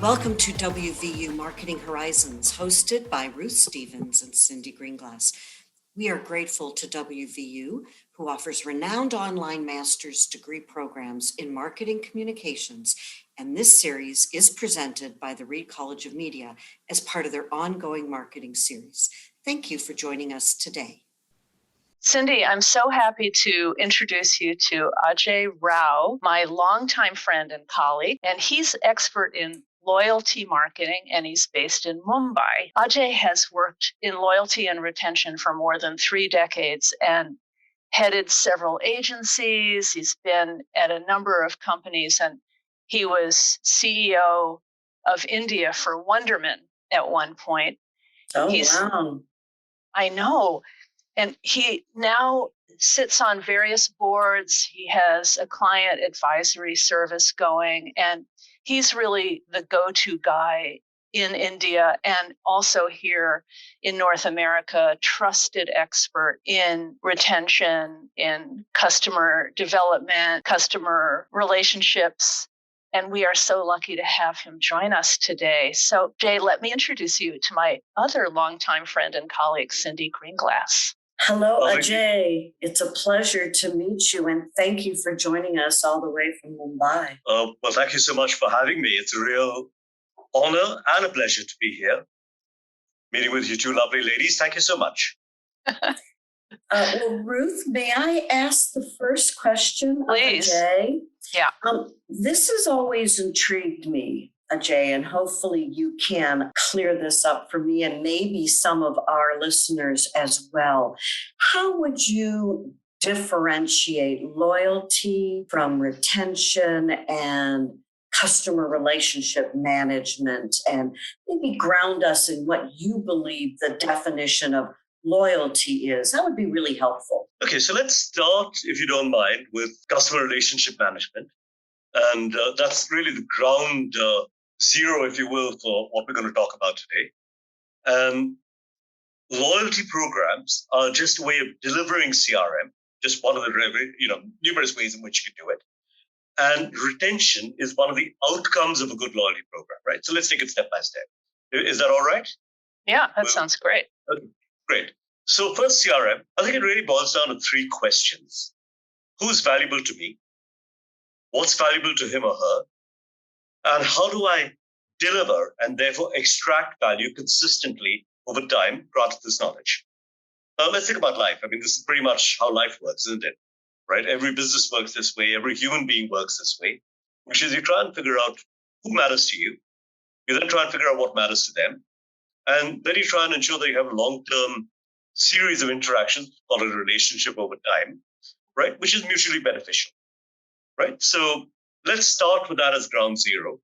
Welcome to WVU Marketing Horizons, hosted by Ruth Stevens and Cyndi Greenglass. We are grateful to WVU, who offers renowned online master's degree programs in marketing communications, and this series is presented by the Reed College of Media as part of their ongoing marketing series. Thank you for joining us today. Cyndi, I'm so happy to introduce you to Ajay Row, my longtime friend and colleague, and he's expert in loyalty marketing, and he's based in Mumbai. Ajay has worked in loyalty and retention for more than 3 decades and headed several agencies. He's been at a number of companies, and he was CEO of India for Wonderman at one point. Wow. I know. And he now sits on various boards. He has a client advisory service going, and he's really the go-to guy in India and also here in North America, trusted expert in retention, in customer development, customer relationships. And we are so lucky to have him join us today. So, Jay, let me introduce you to my other longtime friend and colleague, Cyndi Greenglass. Hello, Ajay. It's a pleasure to meet you, and thank you for joining us all the way from Mumbai. Well, thank you so much for having me. It's a real honor and a pleasure to be here, meeting with you two lovely ladies. Thank you so much. Well, Ruth, may I ask the first question? Please. Ajay? Yeah. This has always intrigued me, Ajay, and hopefully you can clear this up for me and maybe some of our listeners as well. How would you differentiate loyalty from retention and customer relationship management, and maybe ground us in what you believe the definition of loyalty is? That would be really helpful. Okay, so let's start, if you don't mind, with customer relationship management. And that's really the ground zero, if you will, for what we're going to talk about today. And loyalty programs are just a way of delivering CRM, just one of the numerous ways in which you can do it. And retention is one of the outcomes of a good loyalty program, right? So let's take it step by step. Is that all right? Yeah, that sounds great. Okay, great. So first, CRM, I think it really boils down to 3 questions. Who's valuable to me? What's valuable to him or her? And how do I deliver and therefore extract value consistently over time, granted this knowledge? Now, let's think about life. I mean, this is pretty much how life works, isn't it? Right? Every business works this way. Every human being works this way, which is you try and figure out who matters to you. You then try and figure out what matters to them. And then you try and ensure that you have a long-term series of interactions, called a relationship over time, right? Which is mutually beneficial, right? So let's start with that as ground zero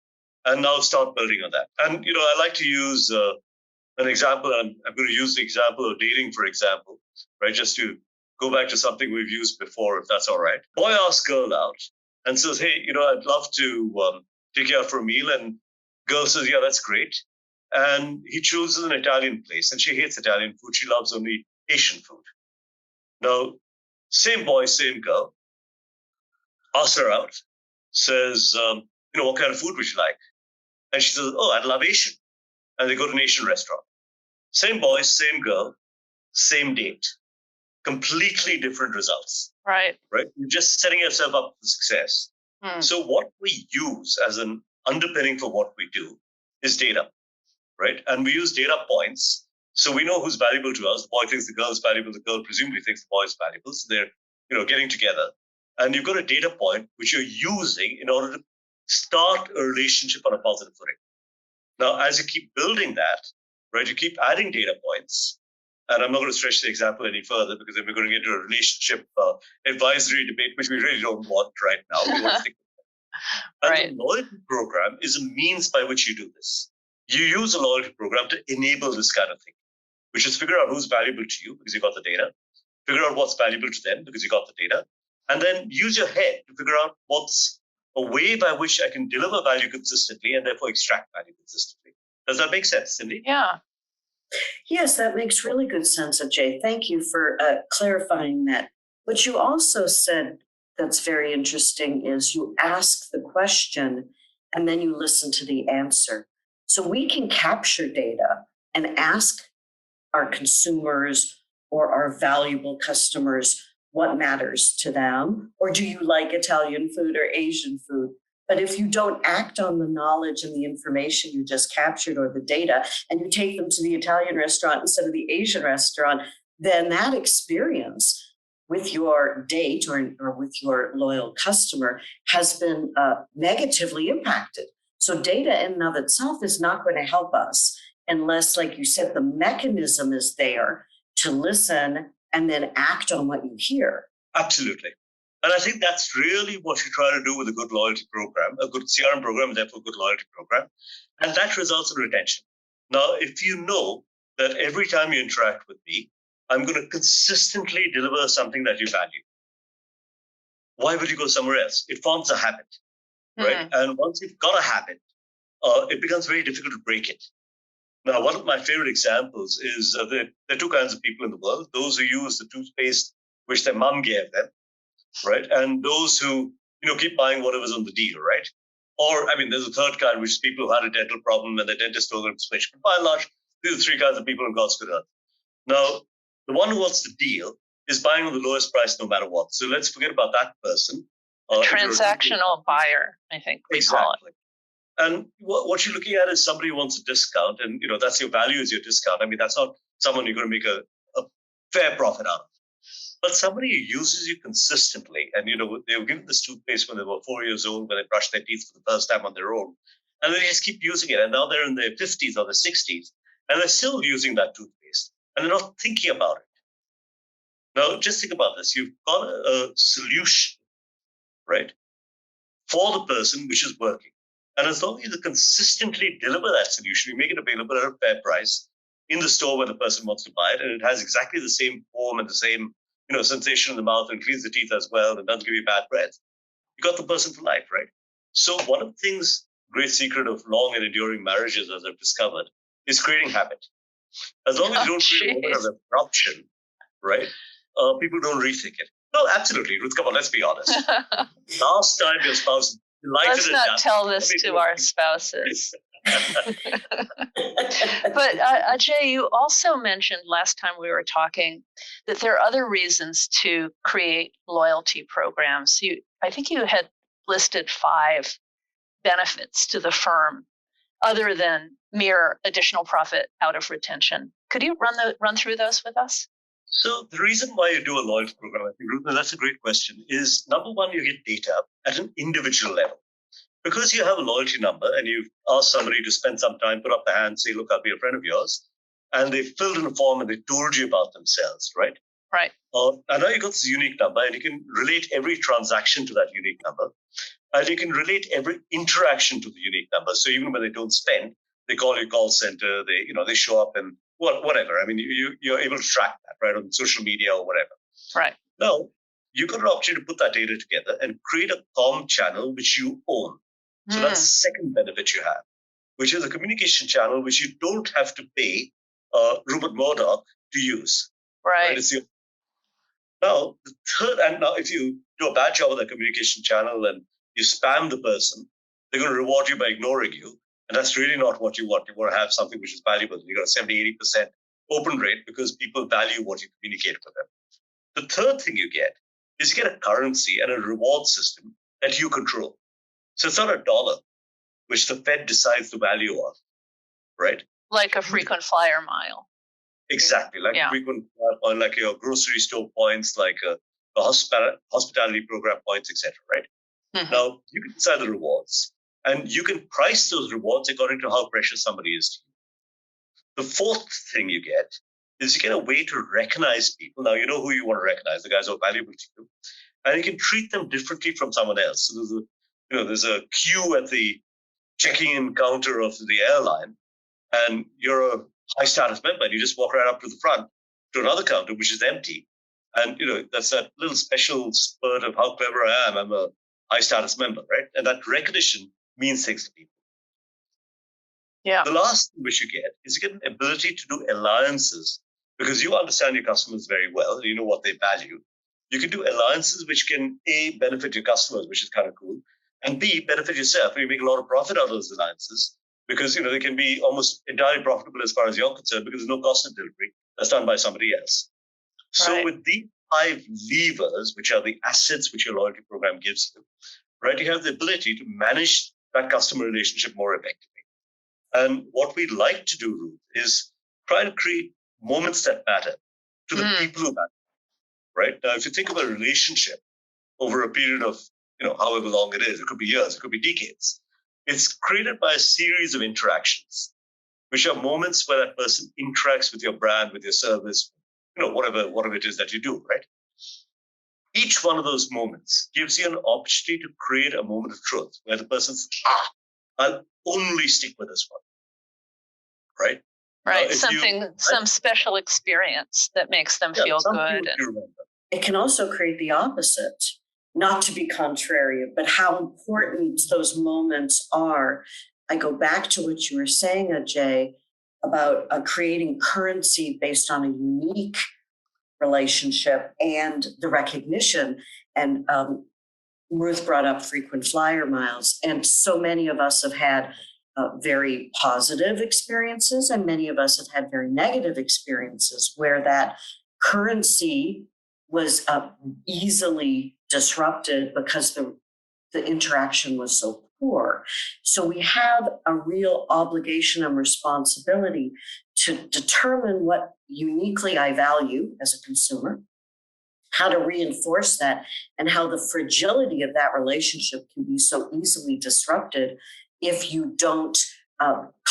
and now start building on that. And, I like to use an example. I'm going to use the example of dating, for example, right? Just to go back to something we've used before, if that's all right. Boy asks girl out and says, hey, I'd love to take you out for a meal. And girl says, yeah, that's great. And he chooses an Italian place, and she hates Italian food. She loves only Asian food. Now, same boy, same girl, asks her out, says, what kind of food would you like? And she says, oh, I'd love Asian. And they go to an Asian restaurant. Same boy, same girl, same date. Completely different results. Right. You're just setting yourself up for success. So what we use as an underpinning for what we do is data, right? And we use data points. So we know who's valuable to us. The boy thinks the girl is valuable. The girl presumably thinks the boy is valuable. So they're, getting together. And you've got a data point which you're using in order to start a relationship on a positive footing. Now, as you keep building that, right, you keep adding data points. And I'm not going to stretch the example any further because then we're going to get into a relationship advisory debate, which we really don't want right now. We want to think about it. And the loyalty program is a means by which you do this. You use a loyalty program to enable this kind of thing, which is figure out who's valuable to you because you got the data, figure out what's valuable to them because you got the data, and then use your head to figure out what's a way by which I can deliver value consistently and therefore extract value consistently. Does that make sense, Cyndi? Yeah. Yes, that makes really good sense, Ajay. Thank you for clarifying that. What you also said that's very interesting is you ask the question and then you listen to the answer. So we can capture data and ask our consumers or our valuable customers what matters to them, or do you like Italian food or Asian food? But if you don't act on the knowledge and the information you just captured or the data, and you take them to the Italian restaurant instead of the Asian restaurant, then that experience with your date or with your loyal customer has been negatively impacted. So data in and of itself is not going to help us unless, like you said, the mechanism is there to listen and then act on what you hear. Absolutely. And I think that's really what you try to do with a good loyalty program, a good CRM program, and therefore a good loyalty program. And that results in retention. Now, if you know that every time you interact with me, I'm going to consistently deliver something that you value, why would you go somewhere else? It forms a habit, right? And once you've got a habit, it becomes very difficult to break it. Now, one of my favorite examples is there are two kinds of people in the world: those who use the toothpaste which their mum gave them, right? And those who, keep buying whatever's on the deal, right? Or, there's a third kind, which is people who had a dental problem and the dentist told them to switch. But by and large, these are three kinds of people in God's good earth. Now, the one who wants the deal is buying on the lowest price no matter what. So let's forget about that person. A transactional buyer, I think we call it. And what you're looking at is somebody who wants a discount, and that's your value is your discount. That's not someone you're going to make a fair profit out of. But somebody who uses you consistently, and they were given this toothpaste when they were 4 years old, when they brushed their teeth for the first time on their own, and they just keep using it, and now they're in their 50s or their 60s, and they're still using that toothpaste, and they're not thinking about it. Now, just think about this. You've got a solution, right, for the person which is working. And as long as you consistently deliver that solution, you make it available at a fair price in the store where the person wants to buy it, and it has exactly the same form and the same sensation in the mouth and cleans the teeth as well and doesn't give you bad breath, you got the person for life, right? So one of the things, great secret of long and enduring marriages, as I've discovered, is creating habit. As long as you don't create a moment of corruption, right, people don't rethink it. No, absolutely. Ruth, come on, let's be honest. Last time your spouse delighted. Let's not tell this to our spouses. But Ajay, you also mentioned last time we were talking that there are other reasons to create loyalty programs. I think you had listed 5 benefits to the firm other than mere additional profit out of retention. Could you run through those with us? So the reason why you do a loyalty program, I think, Ruth, that's a great question, is number one, you get data at an individual level. Because you have a loyalty number and you've asked somebody to spend some time, put up their hand, say, look, I'll be a friend of yours. And they filled in a form and they told you about themselves, right? Right. And now you got this unique number and you can relate every transaction to that unique number. And you can relate every interaction to the unique number. So even when they don't spend, they call your call center, they show up and whatever. You're able to track that, right, on social media or whatever. Right. Now, you've got an opportunity to put that data together and create a comm channel which you own. So that's the second benefit you have, which is a communication channel which you don't have to pay Rupert Murdoch to use. Right. Now, the third, and now if you do a bad job of the communication channel and you spam the person, they're going to reward you by ignoring you. And that's really not what you want. You want to have something which is valuable. You got a 70, 80% open rate because people value what you communicate with them. The third thing you get is you get a currency and a reward system that you control. So it's not a dollar, which the Fed decides the value of, right? Like a frequent flyer mile. Exactly, like a frequent flyer point, like your grocery store points, like a hospitality program points, etc. Right? Mm-hmm. Now, you can decide the rewards, and you can price those rewards according to how precious somebody is to you. The fourth thing you get is you get a way to recognize people. Now, you know who you want to recognize, the guys who are valuable to you, and you can treat them differently from someone else. So there's a queue at the checking-in counter of the airline, and you're a high-status member, and you just walk right up to the front to another counter, which is empty. And, that's that little special spurt of how clever I am. I'm a high-status member, right? And that recognition means things to people. Yeah. The last thing which you get is you get an ability to do alliances because you understand your customers very well. You know what they value. You can do alliances which can, A, benefit your customers, which is kind of cool, and B, benefit yourself. You make a lot of profit out of those alliances because, they can be almost entirely profitable as far as you're concerned because there's no cost of delivery. That's done by somebody else. So Right. with these 5 levers, which are the assets which your loyalty program gives you, right, you have the ability to manage that customer relationship more effectively. And what we'd like to do, Ruth, is try and create moments that matter to the people who matter, right? Now, if you think of a relationship over a period of, however long it is, it could be years, it could be decades. It's created by a series of interactions, which are moments where that person interacts with your brand, with your service, whatever it is that you do, right? Each one of those moments gives you an opportunity to create a moment of truth where the person says, I'll only stick with this one, right? Right. Some special experience that makes them feel good. It can also create the opposite, not to be contrary, but how important those moments are. I go back to what you were saying, Ajay, about creating currency based on a unique relationship and the recognition. And Ruth brought up frequent flyer miles. And so many of us have had very positive experiences, and many of us have had very negative experiences where that currency was easily disrupted because the interaction was so poor. So we have a real obligation and responsibility to determine what uniquely I value as a consumer, how to reinforce that, and how the fragility of that relationship can be so easily disrupted if you don't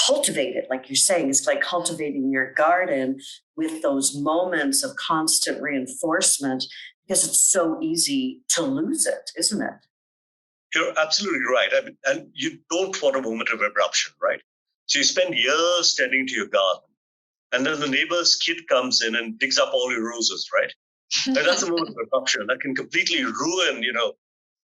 cultivate it. Like you're saying, it's like cultivating your garden with those moments of constant reinforcement, because it's so easy to lose it, isn't it? You're absolutely right. And you don't want a moment of abruption, right? So you spend years tending to your garden, and then the neighbor's kid comes in and digs up all your roses, right? And that's a moment of abruption that can completely ruin,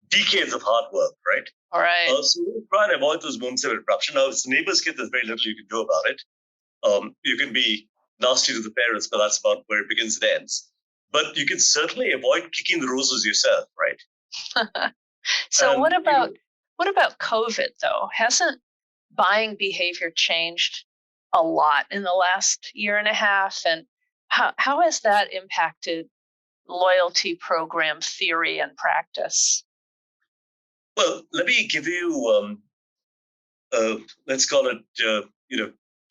decades of hard work, right? All right. So we try and avoid those moments of abruption. Now, if it's the neighbor's kid, there's very little you can do about it. You can be nasty to the parents, but that's about where it begins and ends. But you can certainly avoid kicking the roses yourself, right? So what about COVID though? Hasn't buying behavior changed a lot in the last year and a half? And how has that impacted loyalty program theory and practice? Well, let me give you, let's call it,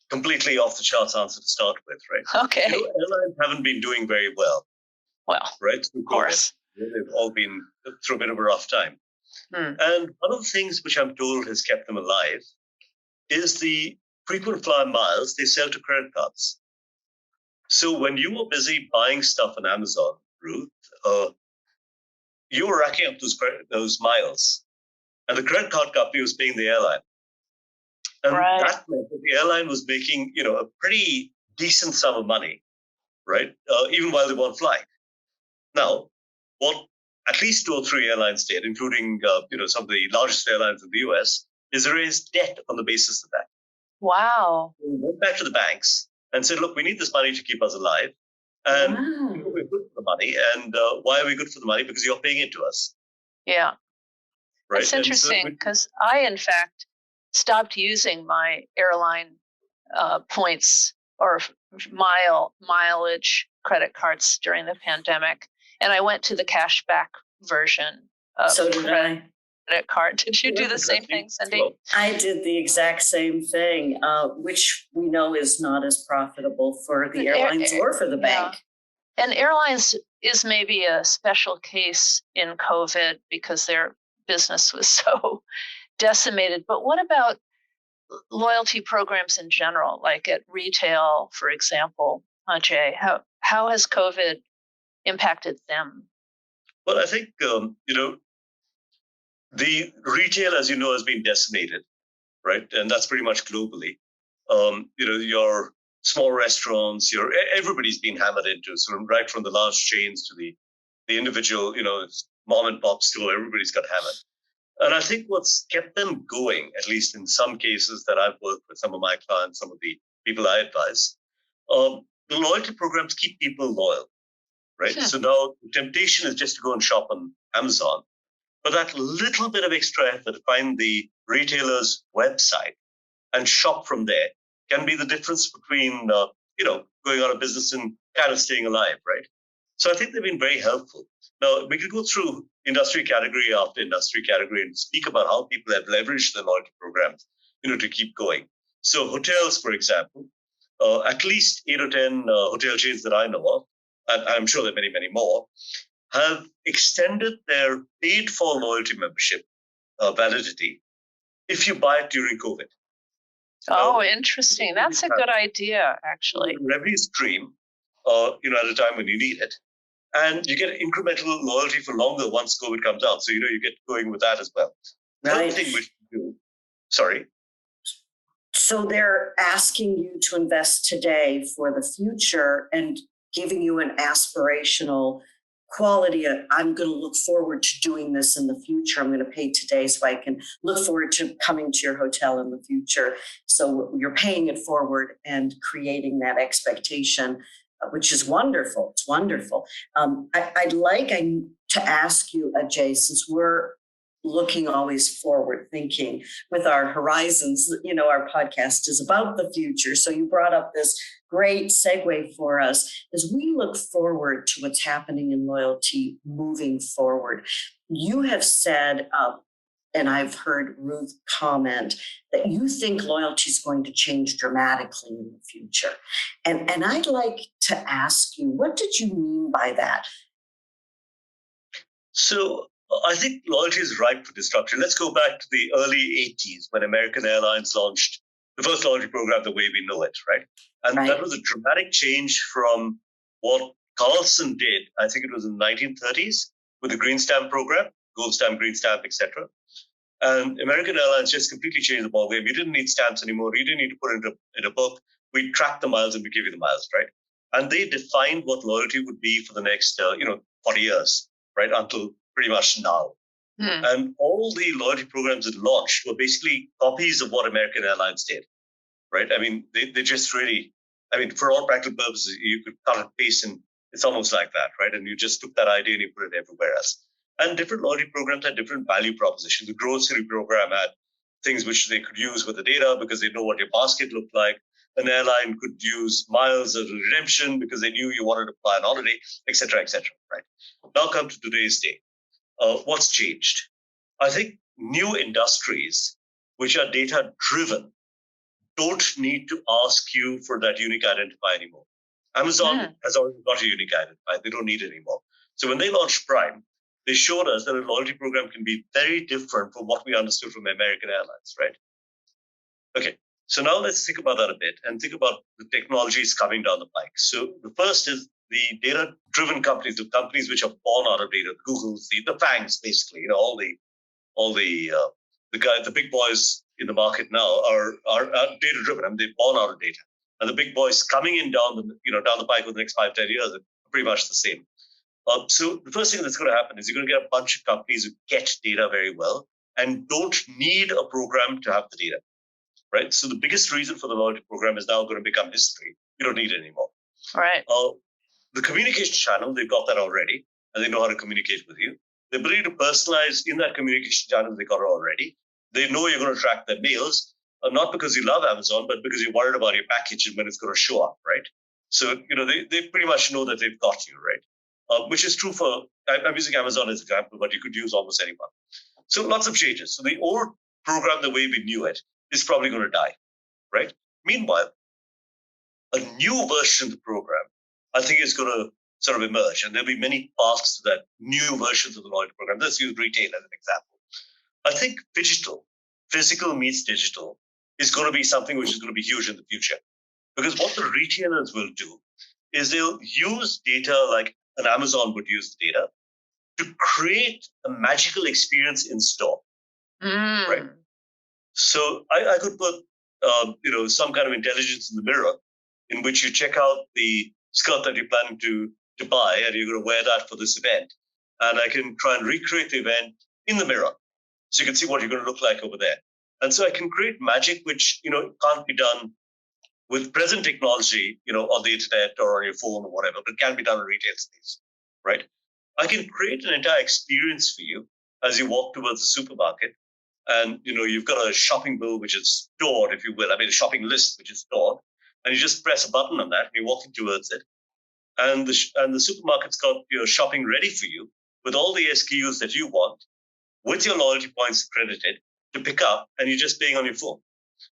completely off the charts answer to start with, right? Okay. Airlines haven't been doing very well. Well, right? Of course. They've all been through a bit of a rough time. And one of the things which I'm told has kept them alive is the frequent flyer miles they sell to credit cards. So when you were busy buying stuff on Amazon, Ruth, you were racking up those miles, and the credit card company was paying the airline. And that meant that the airline was making, a pretty decent sum of money, right? Even while they weren't flying. Now, what at least 2 or 3 airlines did, including, some of the largest airlines in the US, is raise debt on the basis of that. Wow. We went back to the banks and said, look, we need this money to keep us alive. And we're good for the money. And why are we good for the money? Because you're paying it to us. Yeah. Right. It's interesting because I, in fact, stopped using my airline points or mileage credit cards during the pandemic. And I went to the cashback version of credit card. Did you do the same thing, Cyndi? I did the exact same thing, which we know is not as profitable for the airlines or for the bank. And airlines is maybe a special case in COVID because their business was so decimated. But what about loyalty programs in general, like at retail, for example, Ajay? How has COVID impacted them? Well, I think, the retail, as you know, has been decimated, right? And that's pretty much globally. Your small restaurants, everybody's been hammered into, so right from the large chains to the individual, mom and pop store, everybody's got hammered. And I think what's kept them going, at least in some cases that I've worked with some of my clients, some of the people I advise, the loyalty programs keep people loyal, right? So now the temptation is just to go and shop on Amazon. But that little bit of extra effort to find the retailer's website and shop from there can be the difference between, going out of business and kind of staying alive, right? So I think they've been very helpful. Now, we could go through industry category after industry category and speak about how people have leveraged their loyalty programs, to keep going. So hotels, for example, at least 8 or 10 hotel chains that I know of, and I'm sure there are many, many more, have extended their paid-for loyalty membership validity if you buy it during COVID. Oh, interesting. That's a good idea, actually. Revenue stream, at a time when you need it. And you get incremental loyalty for longer once COVID comes out. So, you get going with that as well. Right. Third thing we should do, sorry. So they're asking you to invest today for the future and giving you an aspirational quality. I'm going to look forward to doing this in the future. I'm going to pay today so I can look forward to coming to your hotel in the future. So you're paying it forward and creating that expectation, which is wonderful. It's wonderful. I'd like to ask you, Ajay, since we're looking always forward thinking with our horizons, our podcast is about the future. So you brought up this great segue for us as we look forward to what's happening in loyalty moving forward. You have said, and I've heard Ruth comment, that you think loyalty is going to change dramatically in the future. And I'd like to ask you, what did you mean by that? So I think loyalty is ripe for disruption. Let's go back to the early 80s when American Airlines launched the first loyalty program the way we know it, right? And that was a dramatic change from what Carlson did, I think it was in the 1930s, with the Green Stamp program, Gold Stamp, Green Stamp, etc. And American Airlines just completely changed the ballgame. You didn't need stamps anymore. You didn't need to put it in a book. We tracked the miles and we give you the miles, right? And they defined what loyalty would be for the next, 40 years, right? Until pretty much now. And all the loyalty programs that launched were basically copies of what American Airlines did, right? I mean, they just really, for all practical purposes, you could cut and paste and it's almost like that, right? And you just took that idea and you put it everywhere else. And different loyalty programs had different value propositions. The grocery program had things which they could use with the data because they know what your basket looked like. An airline could use miles as a redemption because they knew you wanted to fly on holiday, et cetera, right? Now come to today's day. What's changed? I think new industries, which are data-driven, don't need to ask you for that unique identifier anymore. Amazon has already got a unique identifier. They don't need it anymore. So when they launched Prime, they showed us that a loyalty program can be very different from what we understood from American Airlines, right? Okay, so now let's think about that a bit and think about the technologies coming down the pike. So the first is the data-driven companies, the companies which are born out of data, Google's, the FANGs, basically, all the big boys in the market now are data-driven. They're born out of data. And the big boys coming in down the pike over the next 5-10 years are pretty much the same. So the first thing that's going to happen is you're going to get a bunch of companies who get data very well and don't need a program to have the data, right? So the biggest reason for the loyalty program is now going to become history. You don't need it anymore. All right. The communication channel, they've got that already, and they know how to communicate with you. The ability to personalize in that communication channel, they got it already. They know you're going to track their mails, not because you love Amazon, but because you're worried about your package and when it's going to show up, right? So, they pretty much know that they've got you, right? Which is true for, I'm using Amazon as an example, but you could use almost anyone. So lots of changes. So the old program, the way we knew it, is probably going to die, right? Meanwhile, a new version of the program, I think is going to sort of emerge. And there'll be many paths to that new versions of the loyalty program. Let's use retail as an example. I think physical meets digital, is going to be something which is going to be huge in the future. Because what the retailers will do is they'll use data like an Amazon would use the data to create a magical experience in store, right? So I could put, some kind of intelligence in the mirror in which you check out the skirt that you're planning to buy and you're going to wear that for this event. And I can try and recreate the event in the mirror so you can see what you're going to look like over there. And so I can create magic, which, can't be done with present technology, on the internet or on your phone or whatever, but it can be done in retail space, right? I can create an entire experience for you as you walk towards the supermarket, and you've got a shopping bill which is stored, if you will. I mean, a shopping list which is stored, and you just press a button on that, and you're walking towards it, and the supermarket's got your shopping ready for you with all the SKUs that you want, with your loyalty points credited to pick up, and you're just paying on your phone.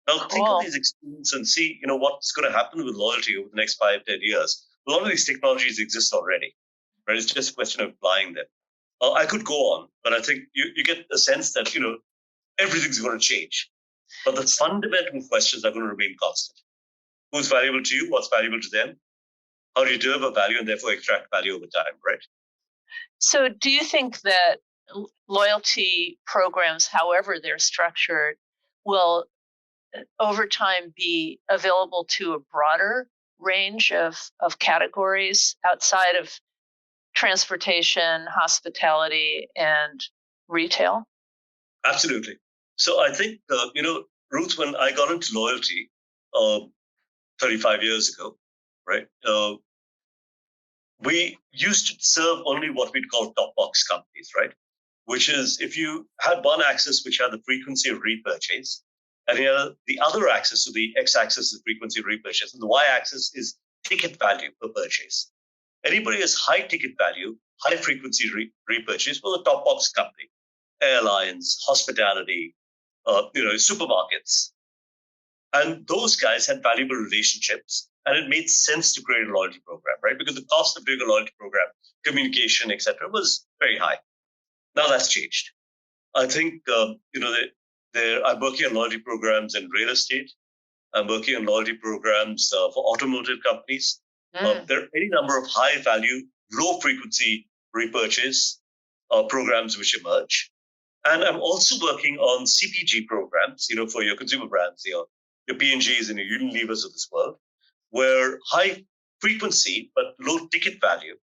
Now, think of these experiences and see, what's going to happen with loyalty over the next 5-10 years. A lot of these technologies exist already, right? It's just a question of applying them. I could go on, but I think you get a sense that, everything's going to change. But the fundamental questions are going to remain constant. Who's valuable to you? What's valuable to them? How do you deliver value and therefore extract value over time, right? So do you think that loyalty programs, however they're structured, will over time be available to a broader range of categories outside of transportation, hospitality, and retail? Absolutely. So I think, Ruth, when I got into loyalty 35 years ago, right, we used to serve only what we'd call top box companies, right? Which is if you had one axis which had the frequency of repurchase, and the other axis, so the x-axis is the frequency of repurchase, and the y-axis is ticket value per purchase. Anybody has high ticket value, high frequency repurchase was a top box company. Airlines, hospitality, supermarkets. And those guys had valuable relationships, and it made sense to create a loyalty program, right? Because the cost of doing a loyalty program, communication, etc., was very high. Now that's changed. I think, I'm working on loyalty programs in real estate. I'm working on loyalty programs for automotive companies. There are any number of high value, low frequency repurchase programs which emerge. And I'm also working on CPG programs, for your consumer brands, your P&Gs and your Unilevers of this world, where high frequency but low ticket value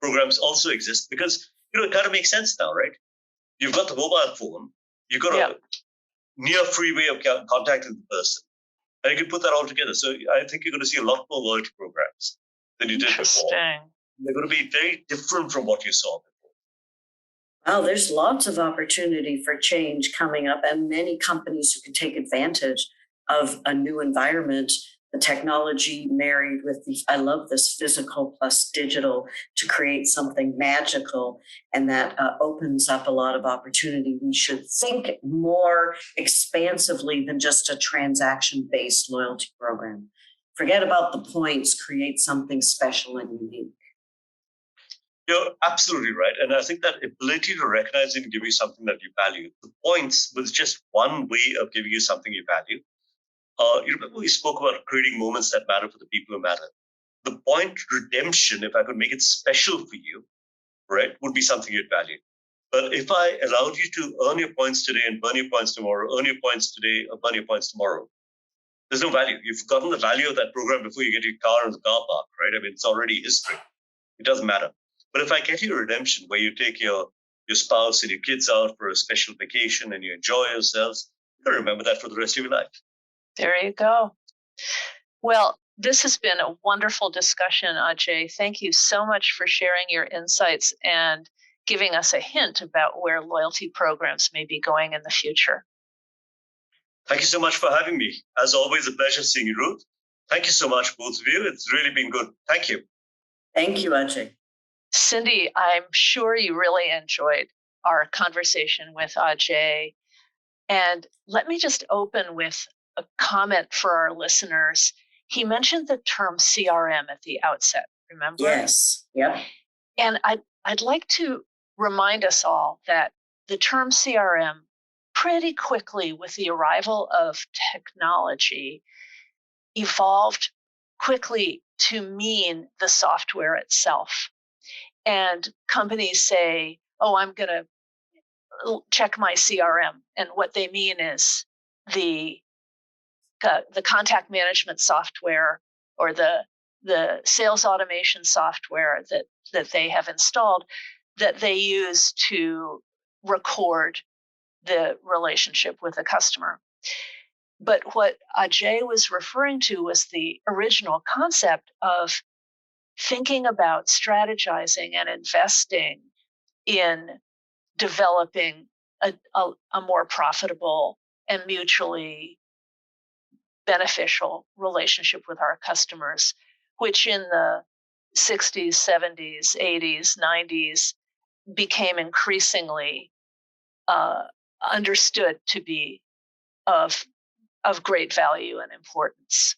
programs also exist because, it kind of makes sense now, right? You've got the mobile phone, you've got a near free way of contacting the person, and you can put that all together. So I think you're going to see a lot more loyalty programs than you did before. They're going to be very different from what you saw before. Wow, there's lots of opportunity for change coming up, and many companies who can take advantage of a new environment, the technology married with I love this physical plus digital to create something magical, and that opens up a lot of opportunity. We should think more expansively than just a transaction-based loyalty program. Forget about the points, create something special and unique. You're absolutely right. And I think that ability to recognize and give you something that you value. The points was just one way of giving you something you value. You remember we spoke about creating moments that matter for the people who matter. The point redemption, if I could make it special for you, right, would be something you'd value. But if I allowed you to earn your points today and burn your points tomorrow, earn your points today or burn your points tomorrow, there's no value. You've forgotten the value of that program before you get your car in the car park, right? I mean, it's already history. It doesn't matter. But if I get you a redemption where you take your spouse and your kids out for a special vacation and you enjoy yourselves, you'll remember that for the rest of your life. There you go. Well, this has been a wonderful discussion, Ajay. Thank you so much for sharing your insights and giving us a hint about where loyalty programs may be going in the future. Thank you so much for having me. As always, a pleasure seeing you, Ruth. Thank you so much, both of you. It's really been good. Thank you. Thank you, Ajay. Cyndi, I'm sure you really enjoyed our conversation with Ajay. And let me just open with a comment for our listeners. He mentioned the term CRM at the outset, remember? Yes. Yep. And I'd like to remind us all that the term CRM pretty quickly with the arrival of technology evolved quickly to mean the software itself. And companies say, oh, I'm going to check my CRM. And what they mean is the contact management software or the sales automation software that they have installed that they use to record the relationship with the customer. But what Ajay was referring to was the original concept of thinking about strategizing and investing in developing a more profitable and mutually beneficial relationship with our customers, which in the 60s, 70s, 80s, 90s became increasingly understood to be of great value and importance.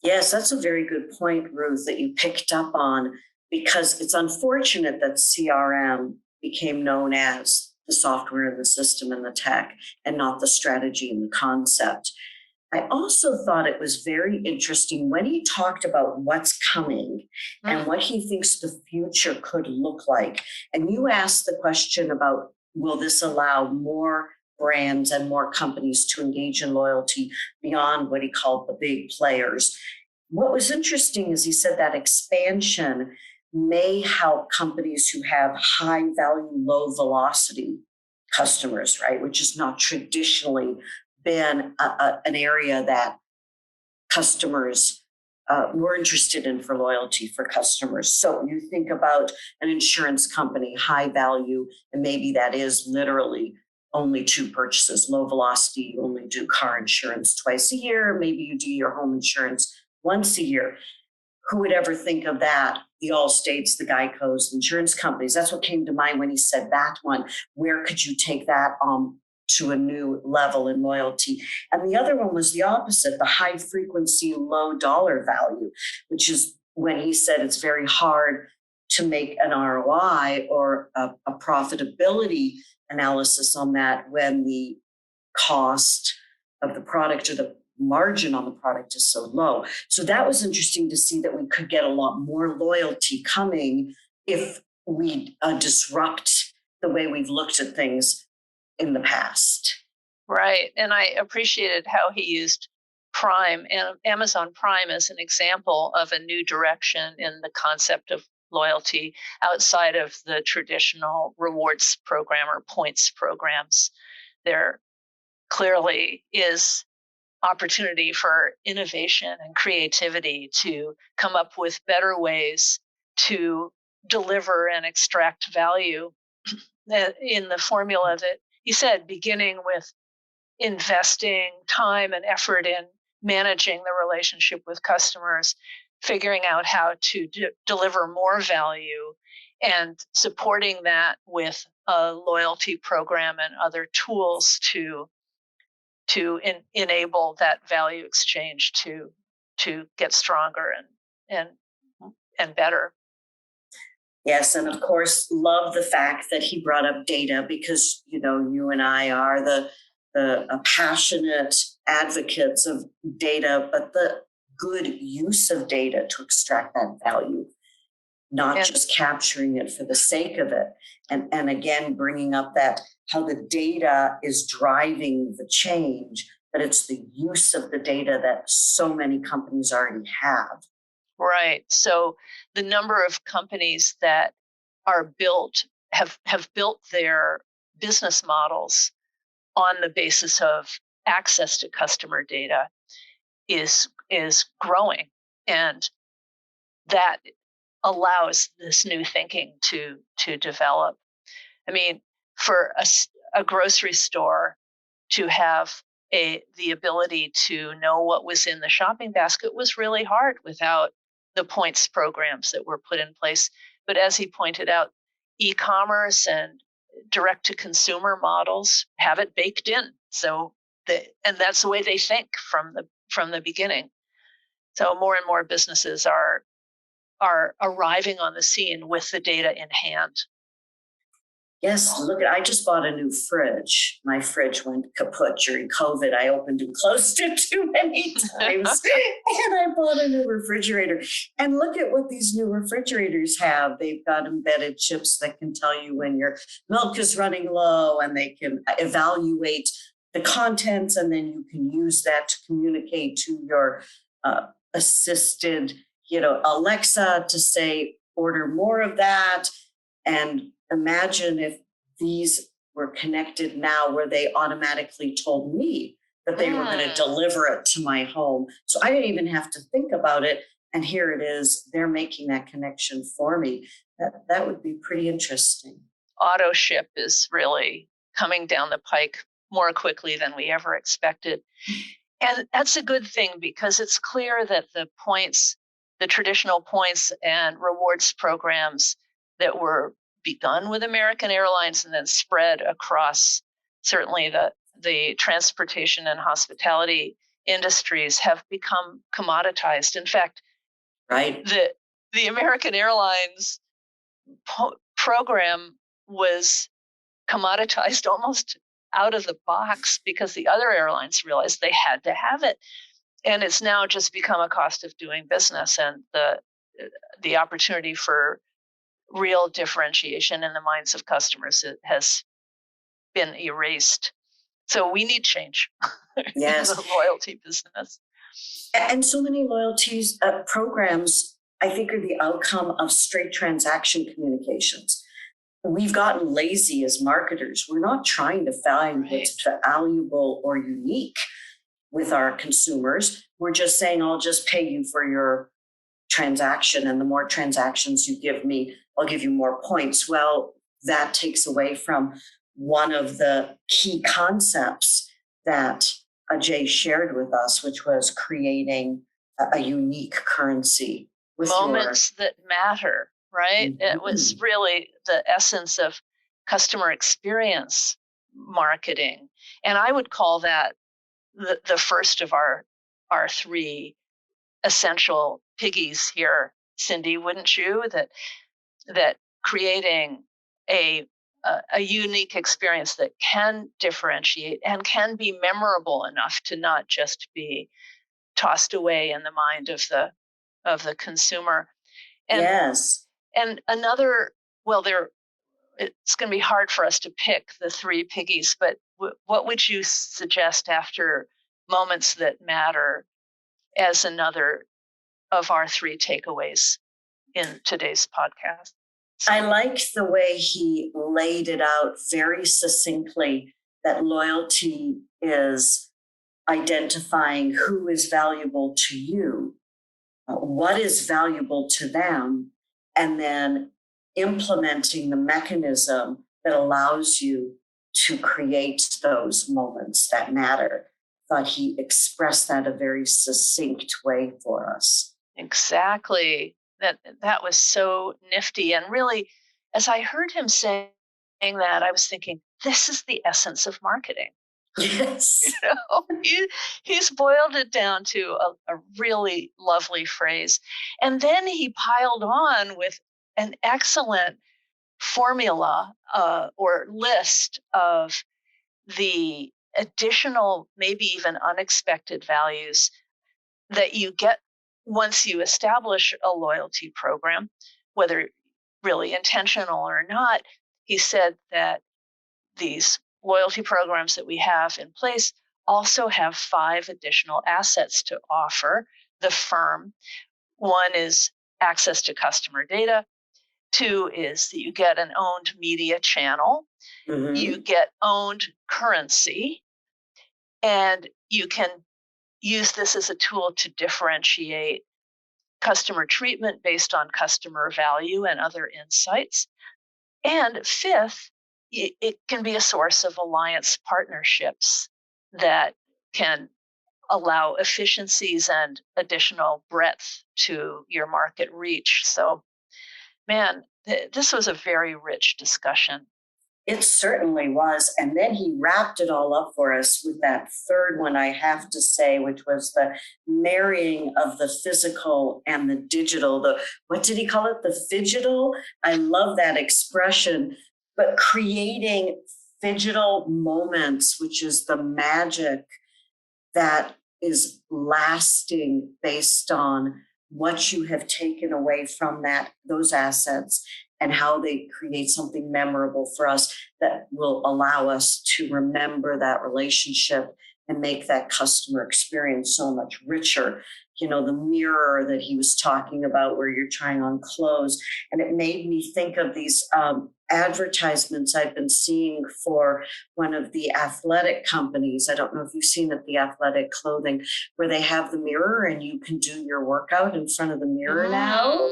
Yes, that's a very good point, Ruth, that you picked up on, because it's unfortunate that CRM became known as the software and the system and the tech, and not the strategy and the concept. I also thought it was very interesting when he talked about what's coming and what he thinks the future could look like. And you asked the question about, will this allow more brands and more companies to engage in loyalty beyond what he called the big players? What was interesting is he said that expansion may help companies who have high value, low velocity customers, right? Which has not traditionally been an area that customers were interested in for loyalty for customers. So you think about an insurance company, high value, and maybe that is literally only 2 purchases, low velocity, you only do car insurance twice a year, maybe you do your home insurance once a year. Who would ever think of that? The Allstates, the Geicos, insurance companies. That's what came to mind when he said that one. Where could you take that to a new level in loyalty? And the other one was the opposite, the high frequency, low dollar value, which is when he said it's very hard to make an ROI or a profitability analysis on that when the cost of the product or the margin on the product is so low. So that was interesting to see that we could get a lot more loyalty coming if we disrupt the way we've looked at things in the past. Right. And I appreciated how he used Prime and Amazon Prime as an example of a new direction in the concept of loyalty outside of the traditional rewards program or points programs. There clearly is opportunity for innovation and creativity to come up with better ways to deliver and extract value in the formula that he said, beginning with investing time and effort in managing the relationship with customers, figuring out how to deliver more value, and supporting that with a loyalty program and other tools to enable that value exchange to get stronger and better. Yes, and of course, love the fact that he brought up data, because you and I are the passionate advocates of data, but the good use of data to extract that value, not just capturing it for the sake of it. And again, bringing up that how the data is driving the change, but it's the use of the data that so many companies already have. Right. So the number of companies that are have built their business models on the basis of access to customer data is growing, and that allows this new thinking to develop. I mean, for a grocery store to have the ability to know what was in the shopping basket was really hard without the points programs that were put in place. But as he pointed out, e-commerce and direct-to-consumer models have it baked in. So and that's the way they think from the beginning. So more and more businesses are arriving on the scene with the data in hand. Yes, I just bought a new fridge. My fridge went kaput during COVID. I opened and closed it too many times. And I bought a new refrigerator. And look at what these new refrigerators have. They've got embedded chips that can tell you when your milk is running low, and they can evaluate the contents, and then you can use that to communicate to your assisted, Alexa, to say, order more of that. And imagine if these were connected now, where they automatically told me that they were going to deliver it to my home. So I didn't even have to think about it. And here it is. They're making that connection for me. That would be pretty interesting. Autoship is really coming down the pike more quickly than we ever expected. And that's a good thing because it's clear that the traditional points and rewards programs that were begun with American Airlines and then spread across certainly the transportation and hospitality industries have become commoditized. In fact, right, the American Airlines program was commoditized almost out of the box because the other airlines realized they had to have it. And it's now just become a cost of doing business, and the opportunity for real differentiation in the minds of customers has been erased. So we need change yes, in the loyalty business. And so many loyalties programs, I think, are the outcome of straight transaction communications. We've gotten lazy as marketers. We're not trying to find what's valuable or unique with our consumers. We're just saying, I'll just pay you for your transaction. And the more transactions you give me, I'll give you more points. Well, that takes away from one of the key concepts that Ajay shared with us, which was creating a unique currency. With moments that matter, right? Mm-hmm. It was really the essence of customer experience marketing. And I would call that the first of our three essential piggies here, Cyndi, wouldn't you? That creating a unique experience that can differentiate and can be memorable enough to not just be tossed away in the mind of the consumer. And, yes. And another, it's going to be hard for us to pick the three piggies, but what would you suggest after moments that matter as another of our three takeaways in today's podcast? I liked the way he laid it out very succinctly, that loyalty is identifying who is valuable to you, what is valuable to them, and then implementing the mechanism that allows you to create those moments that matter. I thought he expressed that a very succinct way for us. Exactly. That was so nifty. And really, as I heard him saying that, I was thinking, this is the essence of marketing. Yes. He's boiled it down to a really lovely phrase. And then he piled on with an excellent formula or list of the additional, maybe even unexpected values that you get once you establish a loyalty program, whether really intentional or not. He said that these loyalty programs that we have in place also have 5 additional assets to offer the firm. 1 is access to customer data. 2 is that you get an owned media channel. Mm-hmm. You get owned currency, and you can use this as a tool to differentiate customer treatment based on customer value and other insights. And 5th, it can be a source of alliance partnerships that can allow efficiencies and additional breadth to your market reach. So, man, this was a very rich discussion. It certainly was. And then he wrapped it all up for us with that third one, I have to say, which was the marrying of the physical and the digital. What did he call it? The phygital? I love that expression. But creating phygital moments, which is the magic that is lasting based on what you have taken away from those assets, and how they create something memorable for us that will allow us to remember that relationship and make that customer experience so much richer. You know, the mirror that he was talking about where you're trying on clothes. And it made me think of these advertisements I've been seeing for one of the athletic companies. I don't know if you've seen it, the athletic clothing, where they have the mirror and you can do your workout in front of the mirror now.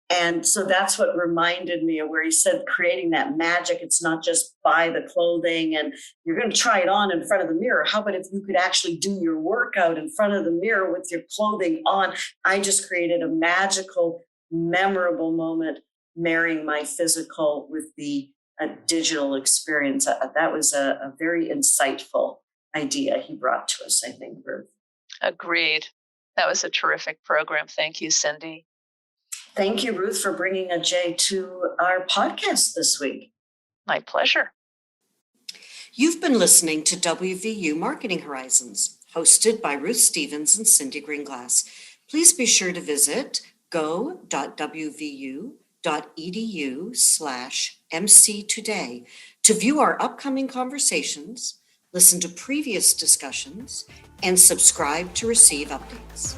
And so that's what reminded me of where he said creating that magic. It's not just buy the clothing and you're going to try it on in front of the mirror. How about if you could actually do your workout in front of the mirror with your clothing on? I just created a magical, memorable moment marrying my physical with the digital experience. That was a very insightful idea he brought to us, I think, Ruth. Agreed. That was a terrific program. Thank you, Cyndi. Thank you, Ruth, for bringing Ajay to our podcast this week. My pleasure. You've been listening to WVU Marketing Horizons, hosted by Ruth Stevens and Cyndi Greenglass. Please be sure to visit go.wvu.edu/MC today to view our upcoming conversations, listen to previous discussions, and subscribe to receive updates.